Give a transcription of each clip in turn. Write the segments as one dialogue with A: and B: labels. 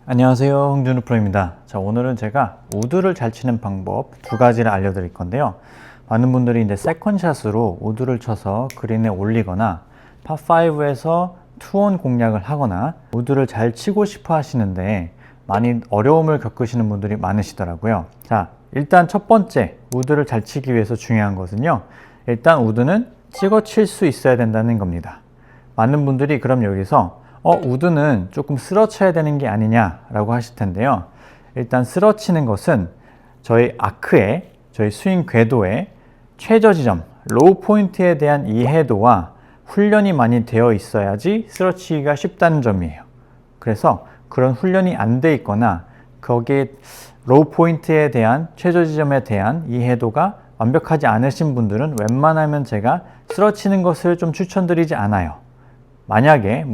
A: 안녕하세요, 홍준우 프로입니다. 자, 오늘은 제가 우드를 잘 치는 방법 두 가지를 알려드릴 건데요. 많은 분들이 이제 세컨샷으로 우드를 쳐서 그린에 올리거나 파5에서 투온 공략을 하거나 우드를 잘 치고 싶어 하시는데 많이 어려움을 겪으시는 분들이 많으시더라고요. 자, 일단 첫 번째 우드를 잘 치기 위해서 중요한 것은요, 일단 우드는 찍어 칠 수 있어야 된다는 겁니다. 많은 분들이 그럼 여기서 우드는 조금 쓸어쳐야 되는 게 아니냐 라고 하실 텐데요. 일단 쓸어치는 것은 저희 아크의, 저희 스윙 궤도의 최저 지점, 로우 포인트에 대한 이해도와 훈련이 많이 되어 있어야지 쓸어치기가 쉽다는 점이에요. 그래서 그런 훈련이 안 돼 있거나 거기에 로우 포인트에 대한 최저 지점에 대한 이해도가 완벽하지 않으신 분들은 웬만하면 제가 쓸어치는 것을 좀 추천드리지 않아요. 만약에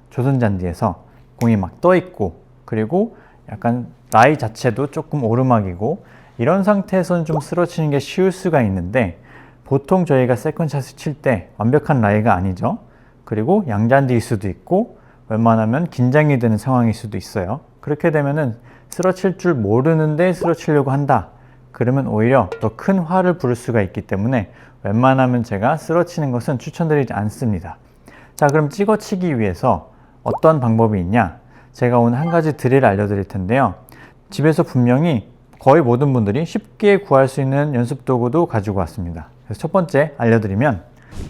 A: 조선잔디에서 공이 막 떠 있고 그리고 약간 라이 자체도 조금 오르막이고 이런 상태에서는 좀 쓰러치는 게 쉬울 수가 있는데 보통 저희가 세컨샷을 칠 때 완벽한 라이가 아니죠. 그리고 양잔디일 수도 있고 웬만하면 긴장이 되는 상황일 수도 있어요. 그렇게 되면은 쓰러칠 줄 모르는데 쓰러치려고 한다. 그러면 오히려 더 큰 화를 부를 수가 있기 때문에 웬만하면 제가 쓰러치는 것은 추천드리지 않습니다. 자, 그럼 찍어치기 위해서 어떤 방법이 있냐? 제가 오늘 한 가지 드릴 알려드릴 텐데요. 집에서 분명히 거의 모든 분들이 쉽게 구할 수 있는 연습 도구도 가지고 왔습니다. 그래서 첫 번째 알려드리면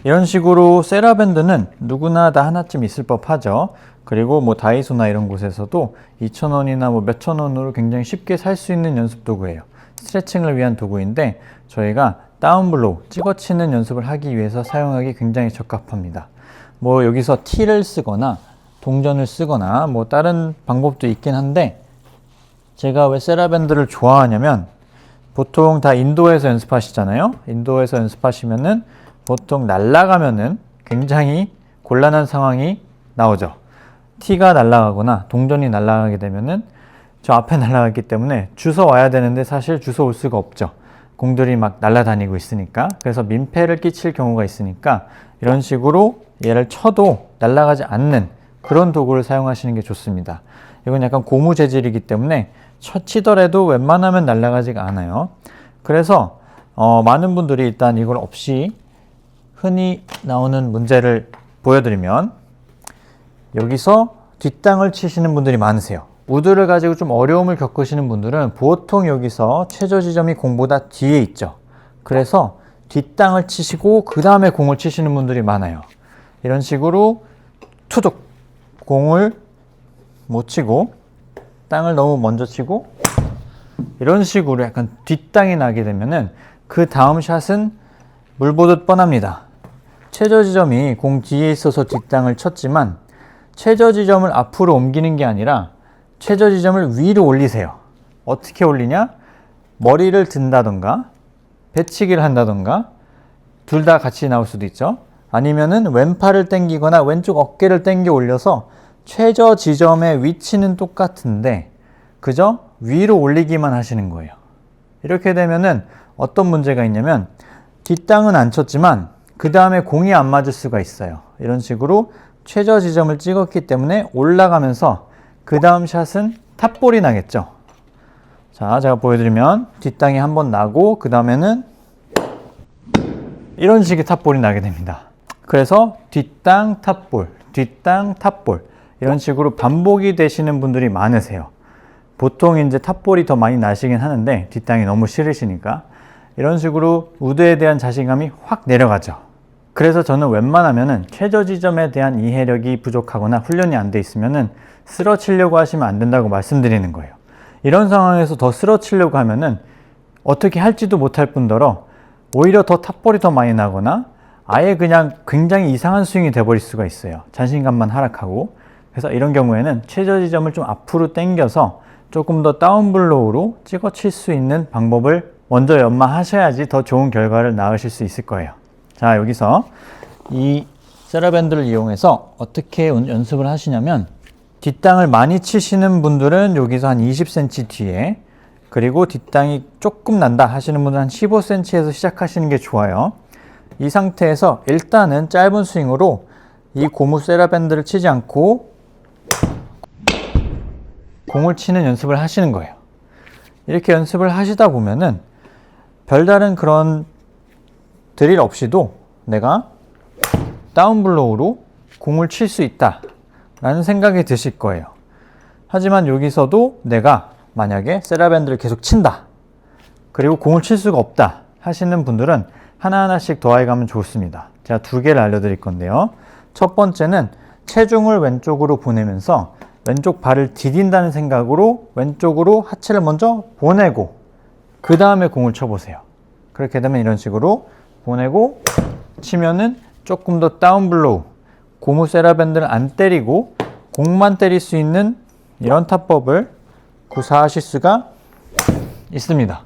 A: 이런 식으로 세라밴드는 누구나 다 하나쯤 있을 법하죠. 그리고 다이소나 이런 곳에서도 2,000원이나 몇천 원으로 굉장히 쉽게 살 수 있는 연습 도구예요. 스트레칭을 위한 도구인데 저희가 다운블로우, 찍어치는 연습을 하기 위해서 사용하기 굉장히 적합합니다. 여기서 티를 쓰거나 동전을 쓰거나 다른 방법도 있긴 한데 제가 왜 세라밴드를 좋아하냐면 보통 다 인도에서 연습하시잖아요. 인도에서 연습하시면은 보통 날아가면은 굉장히 곤란한 상황이 나오죠. 티가 날아가거나 동전이 날아가게 되면은 저 앞에 날아가기 때문에 주워 와야 되는데 사실 주워 올 수가 없죠. 공들이 막 날아다니고 있으니까. 그래서 민폐를 끼칠 경우가 있으니까 이런 식으로 얘를 쳐도 날아가지 않는 그런 도구를 사용하시는 게 좋습니다. 이건 약간 고무 재질이기 때문에 치더라도 웬만하면 날아가지가 않아요. 그래서 많은 분들이 일단 이걸 없이 흔히 나오는 문제를 보여드리면 여기서 뒷땅을 치시는 분들이 많으세요. 우드를 가지고 좀 어려움을 겪으시는 분들은 보통 여기서 최저 지점이 공보다 뒤에 있죠. 그래서 뒷땅을 치시고 그 다음에 공을 치시는 분들이 많아요. 이런 식으로 투둑 공을 못 치고 땅을 너무 먼저 치고 이런 식으로 약간 뒷땅이 나게 되면은 그 다음 샷은 물 보듯 뻔합니다. 최저 지점이 공 뒤에 있어서 뒷땅을 쳤지만 최저 지점을 앞으로 옮기는 게 아니라 최저 지점을 위로 올리세요. 어떻게 올리냐? 머리를 든다던가 배치기를 한다던가 둘 다 같이 나올 수도 있죠. 아니면은 왼팔을 당기거나 왼쪽 어깨를 당겨 올려서 최저 지점의 위치는 똑같은데 그저 위로 올리기만 하시는 거예요. 이렇게 되면은 어떤 문제가 있냐면 뒷땅은 안 쳤지만 그 다음에 공이 안 맞을 수가 있어요. 이런 식으로 최저 지점을 찍었기 때문에 올라가면서 그 다음 샷은 탑볼이 나겠죠. 자, 제가 보여드리면 뒷땅이 한번 나고 그 다음에는 이런 식의 탑볼이 나게 됩니다. 그래서 뒷땅 탑볼, 뒷땅 탑볼 이런 식으로 반복이 되시는 분들이 많으세요. 보통 이제 탑볼이 더 많이 나시긴 하는데 뒷땅이 너무 싫으시니까 이런 식으로 우드에 대한 자신감이 확 내려가죠. 그래서 저는 웬만하면은 최저 지점에 대한 이해력이 부족하거나 훈련이 안 돼 있으면은 쓰러치려고 하시면 안 된다고 말씀드리는 거예요. 이런 상황에서 더 쓰러치려고 하면은 어떻게 할지도 못할 뿐더러 오히려 더 탑볼이 더 많이 나거나 아예 그냥 굉장히 이상한 스윙이 돼버릴 수가 있어요. 자신감만 하락하고. 그래서 이런 경우에는 최저 지점을 좀 앞으로 당겨서 조금 더 다운블로우로 찍어 칠 수 있는 방법을 먼저 연마하셔야지 더 좋은 결과를 낳으실 수 있을 거예요. 자, 여기서 이 세라밴드를 이용해서 어떻게 연습을 하시냐면 뒷땅을 많이 치시는 분들은 여기서 한 20cm 뒤에 그리고 뒷땅이 조금 난다 하시는 분들은 한 15cm에서 시작하시는 게 좋아요. 이 상태에서 일단은 짧은 스윙으로 이 고무 세라밴드를 치지 않고 공을 치는 연습을 하시는 거예요. 이렇게 연습을 하시다 보면은 별다른 그런 드릴 없이도 내가 다운블로우로 공을 칠 수 있다 라는 생각이 드실 거예요. 하지만 여기서도 내가 만약에 세라밴드를 계속 친다, 그리고 공을 칠 수가 없다 하시는 분들은 하나하나씩 더해 가면 좋습니다. 제가 2개를 알려드릴 건데요. 첫 번째는 체중을 왼쪽으로 보내면서 왼쪽 발을 디딘다는 생각으로 왼쪽으로 하체를 먼저 보내고 그 다음에 공을 쳐보세요. 그렇게 되면 이런 식으로 보내고 치면은 조금 더 다운블로우, 고무 세라밴드를 안 때리고 공만 때릴 수 있는 이런 타법을 구사하실 수가 있습니다.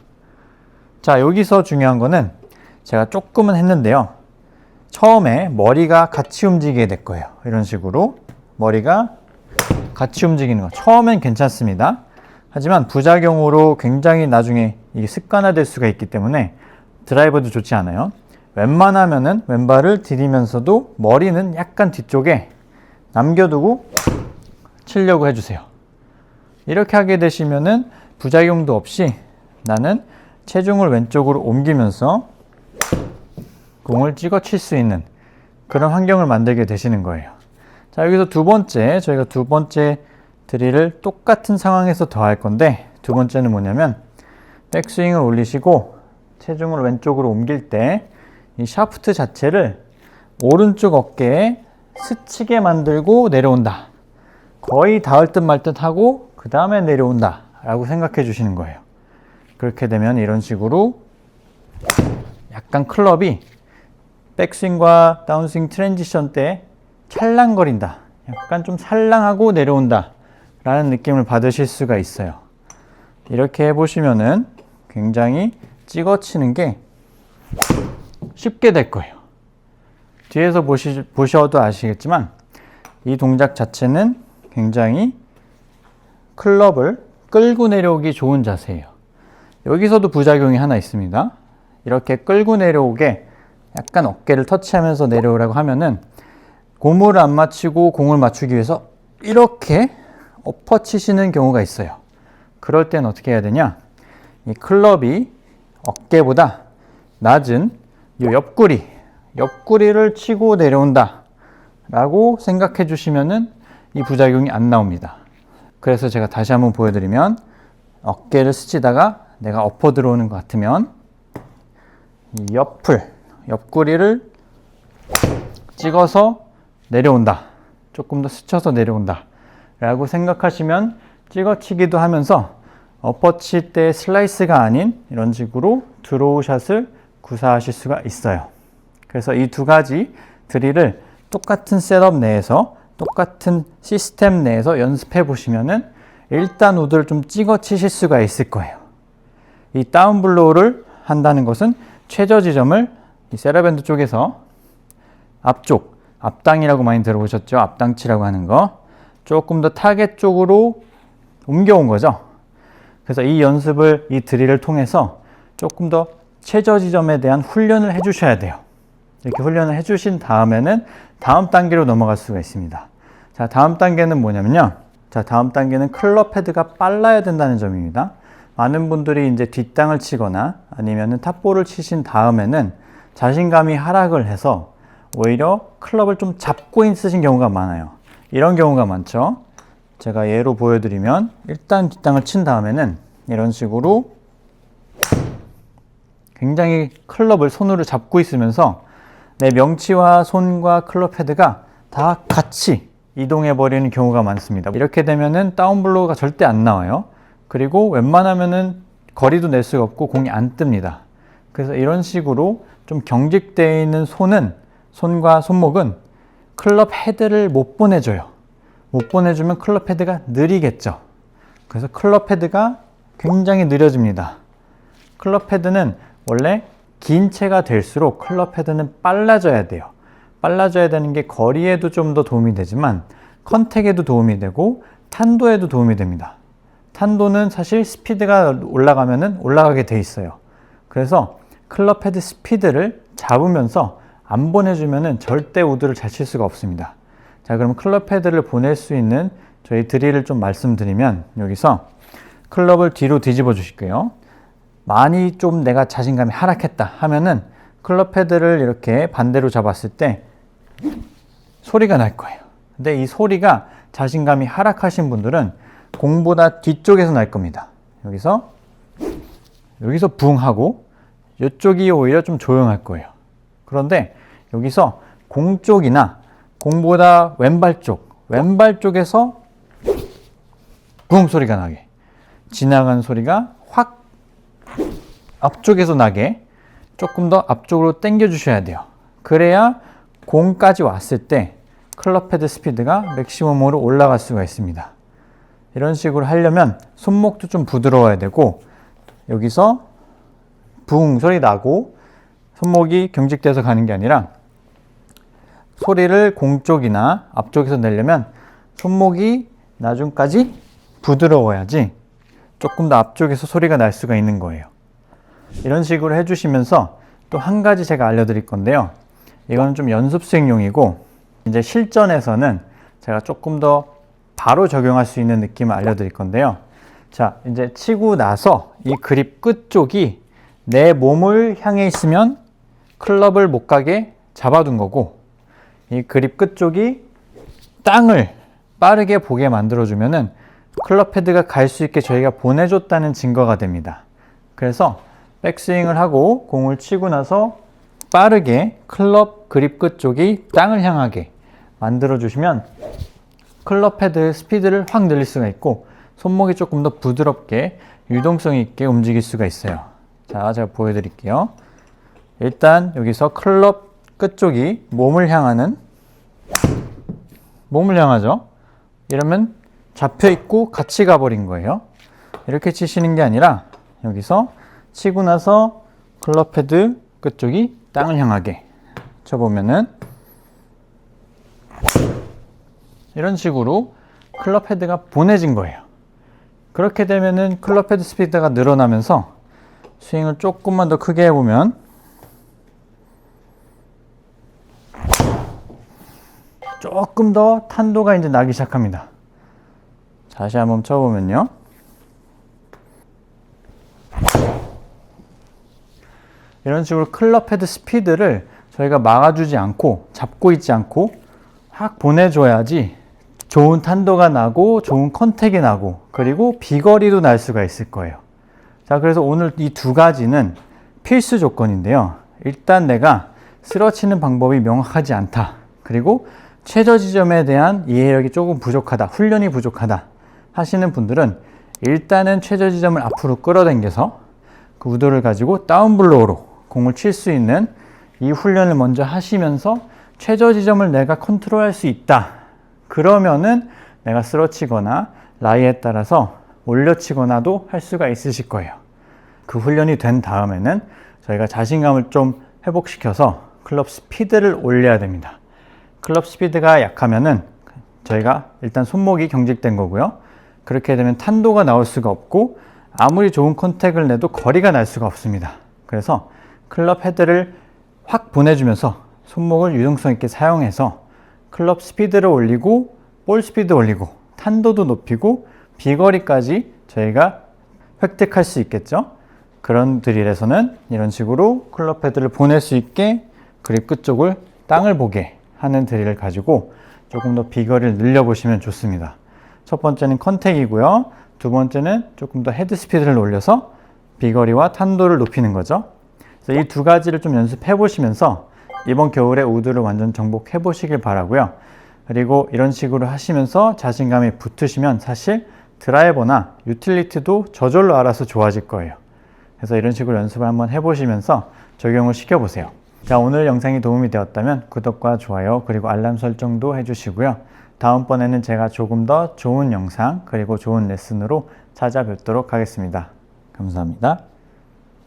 A: 자, 여기서 중요한 거는 제가 조금은 했는데요. 처음에 머리가 같이 움직이게 될 거예요. 이런 식으로 머리가 같이 움직이는 거. 처음엔 괜찮습니다. 하지만 부작용으로 굉장히 나중에 이게 습관화될 수가 있기 때문에 드라이버도 좋지 않아요. 웬만하면은 왼발을 디디면서도 머리는 약간 뒤쪽에 남겨두고 치려고 해주세요. 이렇게 하게 되시면은 부작용도 없이 나는 체중을 왼쪽으로 옮기면서 공을 찍어 칠 수 있는 그런 환경을 만들게 되시는 거예요. 자, 여기서 저희가 두 번째 드릴을 똑같은 상황에서 더 할 건데, 두 번째는 뭐냐면 백스윙을 올리시고 체중을 왼쪽으로 옮길 때 이 샤프트 자체를 오른쪽 어깨에 스치게 만들고 내려온다. 거의 닿을 듯 말 듯 하고 그 다음에 내려온다 라고 생각해 주시는 거예요. 그렇게 되면 이런 식으로 약간 클럽이 백스윙과 다운스윙 트랜지션 때 찰랑거린다, 약간 좀 살랑하고 내려온다 라는 느낌을 받으실 수가 있어요. 이렇게 해보시면은 굉장히 찍어치는 게 쉽게 될 거예요. 뒤에서 보셔도 아시겠지만 이 동작 자체는 굉장히 클럽을 끌고 내려오기 좋은 자세예요. 여기서도 부작용이 하나 있습니다. 이렇게 끌고 내려오게 약간 어깨를 터치하면서 내려오라고 하면은 고무를 안 맞추고 공을 맞추기 위해서 이렇게 엎어치시는 경우가 있어요. 그럴 땐 어떻게 해야 되냐? 이 클럽이 어깨보다 낮은 이 옆구리를 치고 내려온다 라고 생각해 주시면은 이 부작용이 안 나옵니다. 그래서 제가 다시 한번 보여드리면, 어깨를 스치다가 내가 엎어 들어오는 것 같으면 이 옆구리를 찍어서 내려온다, 조금 더 스쳐서 내려온다 라고 생각하시면 찍어치기도 하면서 엎어칠 때 슬라이스가 아닌 이런 식으로 드로우 샷을 구사하실 수가 있어요. 그래서 이 두 가지 드릴을 똑같은 셋업 내에서, 똑같은 시스템 내에서 연습해 보시면은 일단 우드를 좀 찍어 치실 수가 있을 거예요. 이 다운블로우를 한다는 것은 최저 지점을 이 세라밴드 쪽에서 앞쪽, 앞당이라고 많이 들어보셨죠? 앞당치라고 하는 거. 조금 더 타겟 쪽으로 옮겨온 거죠. 그래서 이 연습을, 이 드릴을 통해서 조금 더 최저 지점에 대한 훈련을 해 주셔야 돼요. 이렇게 훈련을 해 주신 다음에는 다음 단계로 넘어갈 수가 있습니다. 자, 다음 단계는 뭐냐면요. 자, 다음 단계는 클럽 헤드가 빨라야 된다는 점입니다. 많은 분들이 이제 뒷땅을 치거나 아니면은 탑볼을 치신 다음에는 자신감이 하락을 해서 오히려 클럽을 좀 잡고 있으신 경우가 많아요. 이런 경우가 많죠. 제가 예로 보여드리면, 일단 뒷땅을 친 다음에는 이런 식으로 굉장히 클럽을 손으로 잡고 있으면서 내 명치와 손과 클럽 헤드가 다 같이 이동해 버리는 경우가 많습니다. 이렇게 되면은 다운블로우가 절대 안 나와요. 그리고 웬만하면은 거리도 낼 수가 없고 공이 안 뜹니다. 그래서 이런 식으로 좀 경직되어 있는 손과 손목은 클럽 헤드를 못 보내줘요. 못 보내주면 클럽 헤드가 느리겠죠. 그래서 클럽 헤드가 굉장히 느려집니다. 클럽 헤드는 원래 긴 채가 될수록 클럽 헤드는 빨라져야 돼요. 빨라져야 되는 게 거리에도 좀 더 도움이 되지만 컨택에도 도움이 되고 탄도에도 도움이 됩니다. 탄도는 사실 스피드가 올라가면은 올라가게 돼 있어요. 그래서 클럽 헤드 스피드를 잡으면서 안 보내주면은 절대 우드를 잘 칠 수가 없습니다. 자, 그럼 클럽 헤드를 보낼 수 있는 저희 드릴을 좀 말씀드리면 여기서 클럽을 뒤로 뒤집어 주실게요. 많이 좀 내가 자신감이 하락했다 하면은 클럽 헤드를 이렇게 반대로 잡았을 때 소리가 날 거예요. 근데 이 소리가 자신감이 하락하신 분들은 공보다 뒤쪽에서 날 겁니다. 여기서 붕 하고 이쪽이 오히려 좀 조용할 거예요. 그런데 여기서 공 쪽이나 공보다 왼발 쪽에서 붕 소리가 나게, 지나가는 소리가 확 앞쪽에서 나게 조금 더 앞쪽으로 당겨 주셔야 돼요. 그래야 공까지 왔을 때 클럽 헤드 스피드가 맥시멈으로 올라갈 수가 있습니다. 이런 식으로 하려면 손목도 좀 부드러워야 되고, 여기서 붕 소리 나고 손목이 경직돼서 가는 게 아니라 소리를 공 쪽이나 앞쪽에서 내려면 손목이 나중까지 부드러워야지 조금 더 앞쪽에서 소리가 날 수가 있는 거예요. 이런 식으로 해주시면서 또 한 가지 제가 알려드릴 건데요. 이거는 좀 연습 스윙용이고, 이제 실전에서는 제가 조금 더 바로 적용할 수 있는 느낌을 알려드릴 건데요. 자, 이제 치고 나서 이 그립 끝 쪽이 내 몸을 향해 있으면 클럽을 못 가게 잡아둔 거고, 이 그립 끝 쪽이 땅을 빠르게 보게 만들어주면은 클럽 헤드가 갈 수 있게 저희가 보내줬다는 증거가 됩니다. 그래서 백스윙을 하고 공을 치고 나서 빠르게 클럽 그립 끝 쪽이 땅을 향하게 만들어주시면 클럽 헤드 스피드를 확 늘릴 수가 있고, 손목이 조금 더 부드럽게 유동성 있게 움직일 수가 있어요. 자, 제가 보여드릴게요. 일단 여기서 클럽 끝 쪽이 몸을 향하죠. 이러면 잡혀 있고 같이 가버린 거예요. 이렇게 치시는 게 아니라 여기서 치고 나서 클럽 헤드 끝 쪽이 땅을 향하게 쳐보면은 이런 식으로 클럽 헤드가 보내진 거예요. 그렇게 되면은 클럽 헤드 스피드가 늘어나면서 스윙을 조금만 더 크게 해보면 조금 더 탄도가 이제 나기 시작합니다. 다시 한번 쳐보면요. 이런 식으로 클럽 헤드 스피드를 저희가 막아주지 않고 잡고 있지 않고 확 보내줘야지 좋은 탄도가 나고 좋은 컨택이 나고 그리고 비거리도 날 수가 있을 거예요. 자, 그래서 오늘 이 두 가지는 필수 조건인데요. 일단 내가 쓰러치는 방법이 명확하지 않다. 그리고 최저 지점에 대한 이해력이 조금 부족하다. 훈련이 부족하다 하시는 분들은 일단은 최저 지점을 앞으로 끌어당겨서 그 우도를 가지고 다운블로우로 공을 칠 수 있는 이 훈련을 먼저 하시면서 최저 지점을 내가 컨트롤할 수 있다. 그러면은 내가 쓰러치거나 라이에 따라서 올려치거나도 할 수가 있으실 거예요. 그 훈련이 된 다음에는 저희가 자신감을 좀 회복시켜서 클럽 스피드를 올려야 됩니다. 클럽 스피드가 약하면은 저희가 일단 손목이 경직된 거고요. 그렇게 되면 탄도가 나올 수가 없고 아무리 좋은 컨택을 내도 거리가 날 수가 없습니다. 그래서 클럽 헤드를 확 보내주면서 손목을 유동성 있게 사용해서 클럽 스피드를 올리고 볼 스피드 올리고 탄도도 높이고 비거리까지 저희가 획득할 수 있겠죠. 그런 드릴에서는 이런 식으로 클럽 헤드를 보낼 수 있게 그립 끝쪽을 땅을 보게 하는 드릴을 가지고 조금 더 비거리를 늘려보시면 좋습니다. 첫 번째는 컨택이고요. 두 번째는 조금 더 헤드 스피드를 올려서 비거리와 탄도를 높이는 거죠. 그래서 이 두 가지를 좀 연습해 보시면서 이번 겨울에 우드를 완전 정복해 보시길 바라고요. 그리고 이런 식으로 하시면서 자신감이 붙으시면 사실 드라이버나 유틸리티도 저절로 알아서 좋아질 거예요. 그래서 이런 식으로 연습을 한번 해보시면서 적용을 시켜보세요. 자, 오늘 영상이 도움이 되었다면 구독과 좋아요 그리고 알람 설정도 해주시고요. 다음번에는 제가 조금 더 좋은 영상 그리고 좋은 레슨으로 찾아뵙도록 하겠습니다. 감사합니다.